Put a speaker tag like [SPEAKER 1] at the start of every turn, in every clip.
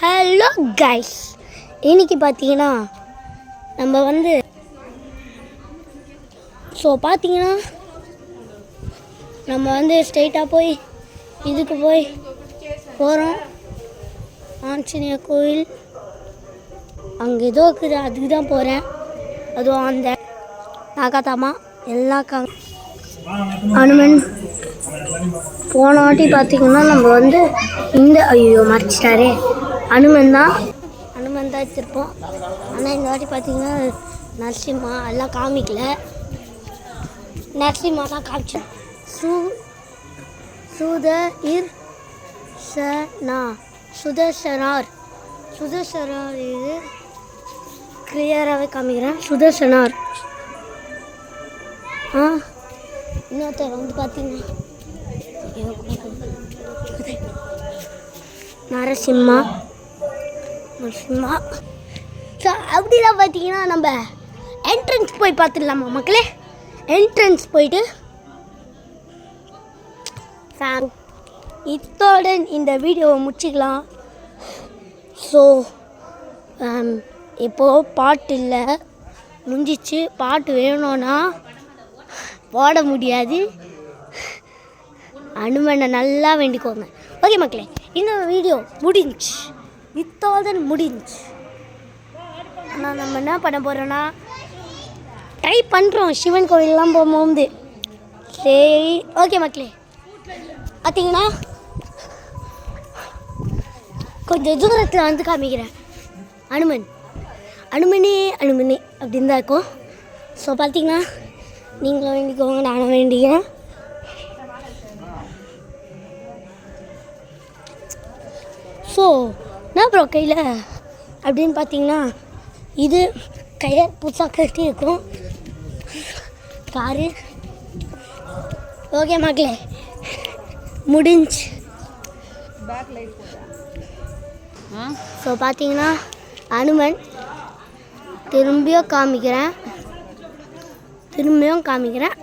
[SPEAKER 1] Hello guys, இன்னைக்கு பார்த்தீங்கன்னா நம்ம வந்து நம்ம வந்து ஸ்ட்ரெயிட்டாக போய் இதுக்கு போகிறோம். ஆஞ்சநேயர் கோயில் அங்கே ஏதோ இருக்குது, அதுக்கு தான் போகிறேன். அதுவும் அந்த நாகாத்தாமா எல்லா அனுமன் போன வாட்டி பார்த்தீங்கன்னா நம்ம வந்து மறைச்சிட்டாரே அனுமன் தான் வச்சுருப்போம். ஆனால் இந்த வாட்டி பார்த்தீங்கன்னா நரசிம்மா எல்லாம் காமிக்கல. நரசிம்மா தான் காமிச்சேன். சுதர்சனார் இது கிளியராகவே காமிக்கிறேன். சுதர்சனார் இன்னொருத்தர் வந்து பார்த்தீங்கன்னா நரசிம்மா. ஸோ அப்படிலாம் பார்த்தீங்கன்னா நம்ம என்ட்ரன்ஸ் போய் பார்த்துடலாமா மக்களே? என்ட்ரன்ஸ் போயிட்டு இத்தோடன் இந்த வீடியோவை முடிச்சிக்கலாம். ஸோ இப்போது பாட்டு இல்லை, முடிஞ்சிச்சு. பாட்டு வேணும்னா போட முடியாது. அனுமனை நல்லா வேண்டிக்கோங்க. ஓகே மக்களே, இந்த வீடியோ முடிஞ்சிச்சு, இத்தோடன் முடிஞ்சிச்சு. ஆனால் நம்ம என்ன பண்ண போகிறோன்னா ட்ரை பண்ணுறோம் சிவன் கோயிலெலாம் போகும்போது. சரி ஓகே மக்களே, பார்த்தீங்கன்னா கொஞ்சம் தூரத்தில் வந்து காமிக்கிறேன். அனுமனே அப்படின்னு தான் இருக்கும். ஸோ பார்த்தீங்கன்னா நீங்களும் வேண்டிக்கோங்க, நானும் வேண்டிக்கிறேன். ஸோ என்ன ப்ரோ கையில் அப்படின்னு பார்த்தீங்கன்னா இது கையை புதுசாக கட்டி இருக்கும் காரு. ஓகே மக்களே, முடிஞ்சு. ஸோ பார்த்தீங்கன்னா அனுமன் திரும்பியும் காமிக்கிறேன்.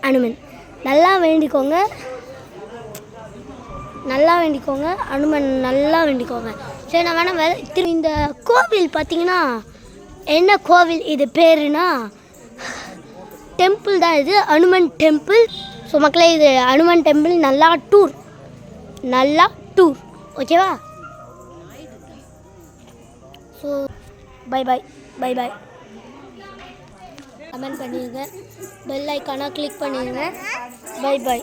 [SPEAKER 1] அனுமன் நல்லா வேண்டிக்கோங்க, அனுமன் நல்லா வேண்டிக்கோங்க. சரி, நான் வேணால் இந்த கோவில் பார்த்தீங்கன்னா என்ன கோவில் இது பேருனா டெம்பிள் தான், இது அனுமன் டெம்பிள். ஸோ மக்களே, இது அனுமன் டெம்பிள். நல்லா டூர் ஓகேவா? ஸோ பை கமெண்ட் பண்ணிடுங்க, பெல் ஐக்கானை கிளிக் பண்ணிடுங்க. பை